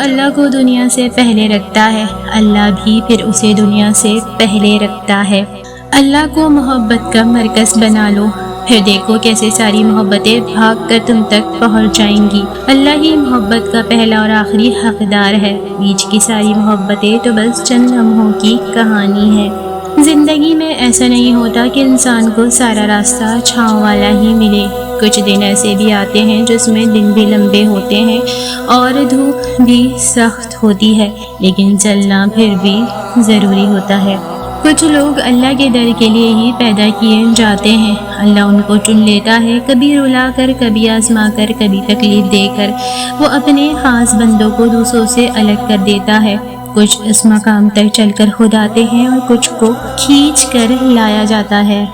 اللہ کو دنیا سے پہلے رکھتا ہے، اللہ بھی پھر اسے دنیا سے پہلے رکھتا ہے۔ اللہ کو محبت کا مرکز بنا لو، پھر دیکھو کیسے ساری محبتیں بھاگ کر تم تک پہنچ جائیں گی۔ اللہ ہی محبت کا پہلا اور آخری حقدار ہے، بیچ کی ساری محبتیں تو بس چند لمحوں کی کہانی ہے۔ زندگی میں ایسا نہیں ہوتا کہ انسان کو سارا راستہ چھاؤں والا ہی ملے، کچھ دن ایسے بھی آتے ہیں جس میں دن بھی لمبے ہوتے ہیں اور دھوپ بھی سخت ہوتی ہے، لیکن چلنا پھر بھی ضروری ہوتا ہے۔ کچھ لوگ اللہ کے در کے لیے ہی پیدا کیے جاتے ہیں، اللہ ان کو چن لیتا ہے، کبھی رلا کر، کبھی آزما کر، کبھی تکلیف دے کر۔ وہ اپنے خاص بندوں کو دوسروں سے الگ کر دیتا ہے، کچھ اس مقام تک چل کر خود آتے ہیں اور کچھ کو کھینچ کر لایا جاتا ہے۔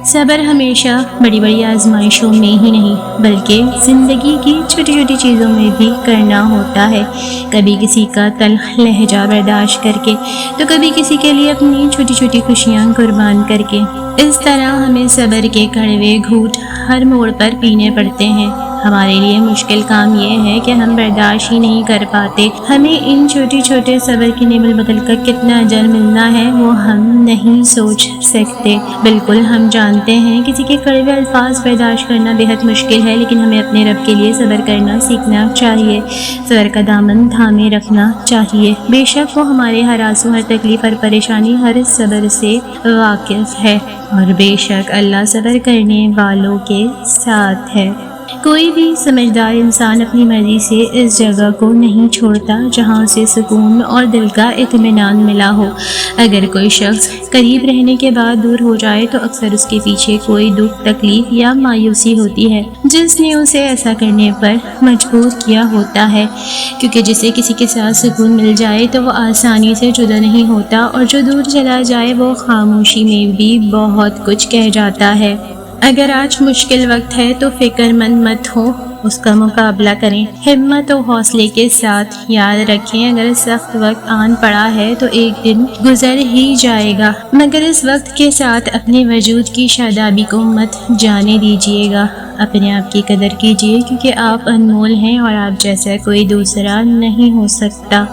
صبر ہمیشہ بڑی بڑی آزمائشوں میں ہی نہیں بلکہ زندگی کی چھوٹی چھوٹی چیزوں میں بھی کرنا ہوتا ہے، کبھی کسی کا تلخ لہجہ برداشت کر کے تو کبھی کسی کے لیے اپنی چھوٹی چھوٹی خوشیاں قربان کر کے۔ اس طرح ہمیں صبر کے کڑوے گھونٹ ہر موڑ پر پینے پڑتے ہیں۔ ہمارے لیے مشکل کام یہ ہے کہ ہم برداشت ہی نہیں کر پاتے، ہمیں ان چھوٹے چھوٹے صبر کی نعمت بدل کر کتنا اجر ملنا ہے وہ ہم نہیں سوچ سکتے۔ بالکل ہم جانتے ہیں کسی کے کڑوے الفاظ برداشت کرنا بہت مشکل ہے، لیکن ہمیں اپنے رب کے لیے صبر کرنا سیکھنا چاہیے، صبر کا دامن تھامے رکھنا چاہیے۔ بے شک وہ ہمارے ہر آنسو، ہر تکلیف، ہر پریشانی، ہر صبر سے واقف ہے، اور بے شک اللہ صبر کرنے والوں کے ساتھ ہے۔ کوئی بھی سمجھدار انسان اپنی مرضی سے اس جگہ کو نہیں چھوڑتا جہاں اسے سکون اور دل کا اطمینان ملا ہو۔ اگر کوئی شخص قریب رہنے کے بعد دور ہو جائے تو اکثر اس کے پیچھے کوئی دکھ، تکلیف یا مایوسی ہوتی ہے جس نے اسے ایسا کرنے پر مجبور کیا ہوتا ہے، کیونکہ جسے کسی کے ساتھ سکون مل جائے تو وہ آسانی سے جدا نہیں ہوتا، اور جو دور چلا جائے وہ خاموشی میں بھی بہت کچھ کہہ جاتا ہے۔ اگر آج مشکل وقت ہے تو فکر مند مت ہو، اس کا مقابلہ کریں ہمت و حوصلے کے ساتھ۔ یاد رکھیں اگر سخت وقت آن پڑا ہے تو ایک دن گزر ہی جائے گا، مگر اس وقت کے ساتھ اپنے وجود کی شادابی کو مت جانے دیجیے گا۔ اپنے آپ کی قدر کیجیے کیونکہ آپ انمول ہیں اور آپ جیسا کوئی دوسرا نہیں ہو سکتا۔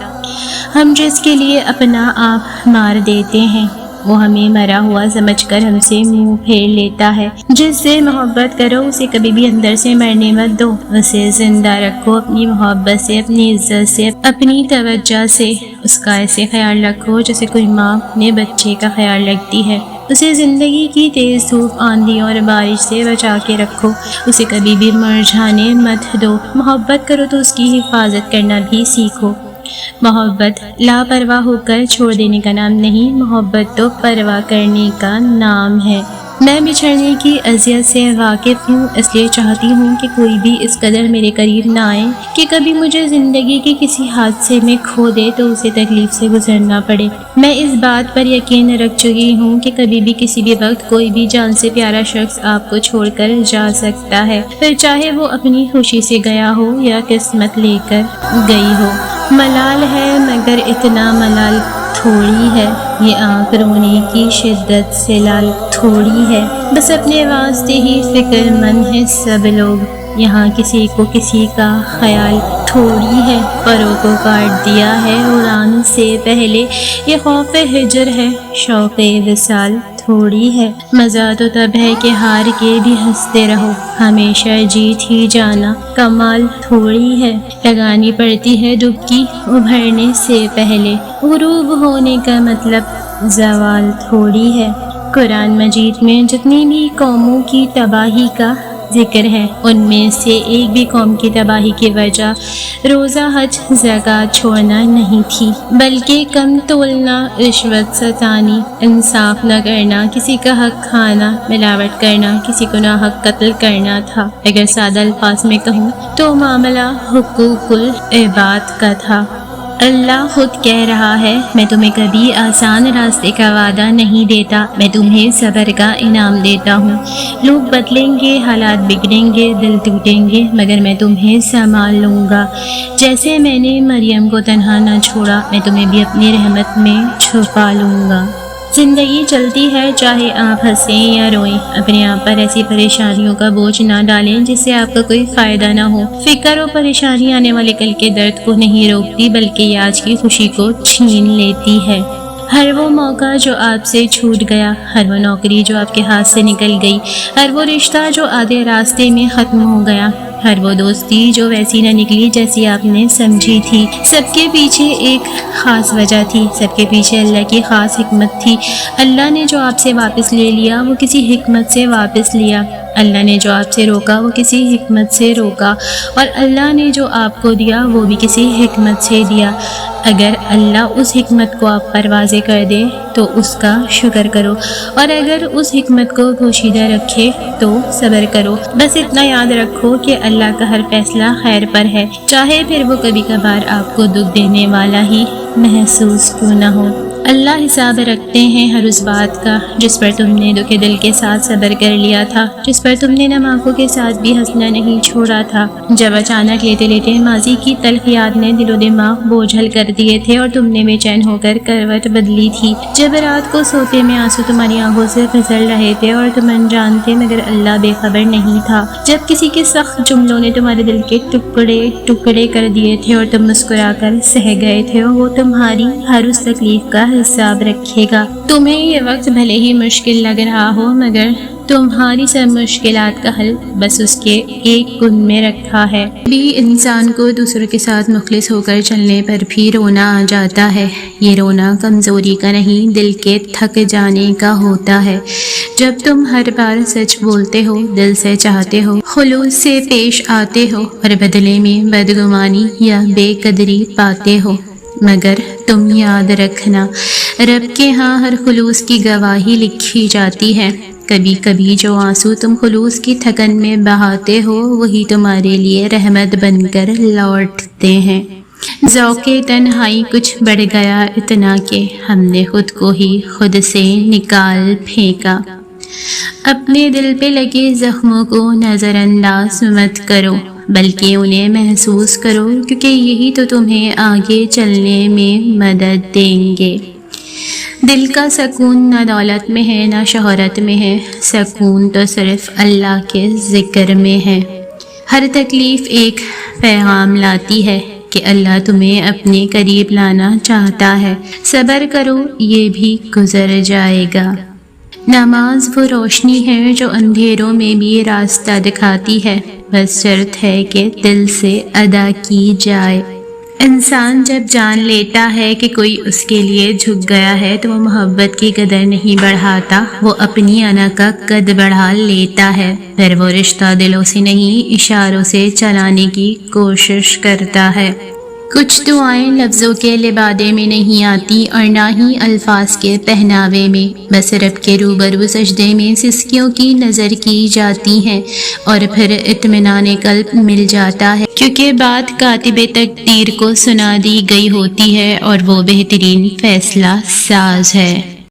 ہم جس کے لیے اپنا آپ مار دیتے ہیں وہ ہمیں مرا ہوا سمجھ کر ہم سے منہ پھیر لیتا ہے۔ جس سے محبت کرو اسے کبھی بھی اندر سے مرنے مت دو، اسے زندہ رکھو اپنی محبت سے، اپنی عزت سے، اپنی توجہ سے۔ اس کا ایسے خیال رکھو جیسے کوئی ماں اپنے بچے کا خیال رکھتی ہے۔ اسے زندگی کی تیز دھوپ، آندھی اور بارش سے بچا کے رکھو، اسے کبھی بھی مرجھانے مت دو۔ محبت کرو تو اس کی حفاظت کرنا بھی سیکھو۔ محبت لاپرواہ ہو کر چھوڑ دینے کا نام نہیں، محبت تو پرواہ کرنے کا نام ہے۔ میں بچھڑنے کی اذیت سے واقف ہوں، اس لیے چاہتی ہوں کہ کوئی بھی اس قدر میرے قریب نہ آئے کہ کبھی مجھے زندگی کے کسی حادثے میں کھو دے تو اسے تکلیف سے گزرنا پڑے۔ میں اس بات پر یقین رکھ چکی ہوں کہ کبھی بھی کسی بھی وقت کوئی بھی جان سے پیارا شخص آپ کو چھوڑ کر جا سکتا ہے، پھر چاہے وہ اپنی خوشی سے گیا ہو یا قسمت لے کر گئی ہو۔ ملال ہے مگر اتنا ملال تھوڑی ہے، یہ آنکھ رونے کی شدت سے لال تھوڑی ہے۔ بس اپنے واسطے ہی فکر مند ہیں سب لوگ، یہاں کسی کو کسی کا خیال تھوڑی ہے۔ پروں کو کاٹ دیا ہے اڑان سے پہلے، یہ خوف ہجر ہے، شوق وصال تھوڑی ہے۔ مزہ تو تب ہے کہ ہار کے بھی ہنستے رہو، ہمیشہ جیت ہی جانا کمال تھوڑی ہے۔ لگانی پڑتی ہے ڈبکی ابھرنے سے پہلے، غروب ہونے کا مطلب زوال تھوڑی ہے۔ قرآن مجید میں جتنی بھی قوموں کی تباہی کا ذکر ہے ان میں سے ایک بھی قوم کی تباہی کی وجہ روزہ حج زکوٰۃ چھوڑنا نہیں تھی، بلکہ کم تولنا، رشوت ستانی، انصاف نہ کرنا، کسی کا حق کھانا، ملاوٹ کرنا، کسی کو ناحق قتل کرنا تھا۔ اگر سادہ الفاظ میں کہوں تو معاملہ حقوق العباد کا تھا۔ اللہ خود کہہ رہا ہے، میں تمہیں کبھی آسان راستے کا وعدہ نہیں دیتا، میں تمہیں صبر کا انعام دیتا ہوں۔ لوگ بدلیں گے، حالات بگڑیں گے، دل ٹوٹیں گے، مگر میں تمہیں سنبھال لوں گا۔ جیسے میں نے مریم کو تنہا نہ چھوڑا، میں تمہیں بھی اپنی رحمت میں چھپا لوں گا۔ زندگی چلتی ہے، چاہے آپ ہنسیں یا روئیں، اپنے آپ پر ایسی پریشانیوں کا بوجھ نہ ڈالیں جس سے آپ کا کوئی فائدہ نہ ہو۔ فکر و پریشانی آنے والے کل کے درد کو نہیں روکتی، بلکہ یہ آج کی خوشی کو چھین لیتی ہے۔ ہر وہ موقع جو آپ سے چھوٹ گیا، ہر وہ نوکری جو آپ کے ہاتھ سے نکل گئی، ہر وہ رشتہ جو آدھے راستے میں ختم ہو گیا، ہر وہ دوستی جو ویسی نہ نکلی جیسی آپ نے سمجھی تھی، سب کے پیچھے ایک خاص وجہ تھی، سب کے پیچھے اللہ کی خاص حکمت تھی۔ اللہ نے جو آپ سے واپس لے لیا وہ کسی حکمت سے واپس لیا، اللہ نے جو آپ سے روکا وہ کسی حکمت سے روکا، اور اللہ نے جو آپ کو دیا وہ بھی کسی حکمت سے دیا۔ اگر اللہ اس حکمت کو آپ پر واضح کر دے تو اس کا شکر کرو، اور اگر اس حکمت کو پوشیدہ رکھے تو صبر کرو۔ بس اتنا یاد رکھو کہ اللہ کا ہر فیصلہ خیر پر ہے، چاہے پھر وہ کبھی کبھار آپ کو دکھ دینے والا ہی محسوس کیوں نہ ہو۔ اللہ حساب رکھتے ہیں ہر اس بات کا جس پر تم نے دکھ دل کے ساتھ صبر کر لیا تھا، جس پر تم نے نم آنکھوں کے ساتھ بھی ہنسنا نہیں چھوڑا تھا، جب اچانک لیتے لیتے ماضی کی تلخ یاد نے دل و دماغ بوجھل کر دیے تھے اور تم نے بے چین ہو کر کروٹ بدلی تھی، جب رات کو سوتے میں آنسو تمہاری آنکھوں سے پھسل رہے تھے اور تم انجان تھے مگر اللہ بے خبر نہیں تھا، جب کسی کے سخت جملوں نے تمہارے دل کے ٹکڑے ٹکڑے کر دیے تھے اور تم مسکرا کر سہ گئے تھے، اور وہ تمہاری ہر اس تکلیف کا حساب رکھے گا۔ تمہیں یہ وقت بھلے ہی مشکل لگ رہا ہو مگر تمہاری سب مشکلات کا حل بس اس کے ایک کن میں رکھا ہے۔ بھی انسان کو دوسروں کے ساتھ مخلص ہو کر چلنے پر بھی رونا آ جاتا ہے۔ یہ رونا کمزوری کا نہیں، دل کے تھک جانے کا ہوتا ہے۔ جب تم ہر بار سچ بولتے ہو، دل سے چاہتے ہو، خلوص سے پیش آتے ہو اور بدلے میں بدگمانی یا بے قدری پاتے ہو، مگر تم یاد رکھنا رب کے ہاں ہر خلوص کی گواہی لکھی جاتی ہے۔ کبھی کبھی جو آنسو تم خلوص کی تھکن میں بہاتے ہو وہی تمہارے لیے رحمت بن کر لوٹتے ہیں۔ ذوق تنہائی کچھ بڑھ گیا اتنا کہ ہم نے خود کو ہی خود سے نکال پھینکا۔ اپنے دل پہ لگے زخموں کو نظر انداز مت کرو بلکہ انہیں محسوس کرو، کیونکہ یہی تو تمہیں آگے چلنے میں مدد دیں گے۔ دل کا سکون نہ دولت میں ہے نہ شہرت میں ہے، سکون تو صرف اللہ کے ذکر میں ہے۔ ہر تکلیف ایک پیغام لاتی ہے کہ اللہ تمہیں اپنے قریب لانا چاہتا ہے۔ صبر کرو، یہ بھی گزر جائے گا۔ نماز وہ روشنی ہے جو اندھیروں میں بھی راستہ دکھاتی ہے، بس شرط ہے کہ دل سے ادا کی جائے۔ انسان جب جان لیتا ہے کہ کوئی اس کے لیے جھک گیا ہے تو وہ محبت کی قدر نہیں بڑھاتا، وہ اپنی انا کا قد بڑھا لیتا ہے، پھر وہ رشتہ دلوں سے نہیں اشاروں سے چلانے کی کوشش کرتا ہے۔ کچھ دعائیں لفظوں کے لبادے میں نہیں آتی اور نہ ہی الفاظ کے پہناوے میں، بس رب کے روبرو سجدے میں سسکیوں کی نظر کی جاتی ہیں اور پھر اطمینان قلب مل جاتا ہے، کیونکہ بات کاتب تقدیر کو سنا دی گئی ہوتی ہے اور وہ بہترین فیصلہ ساز ہے۔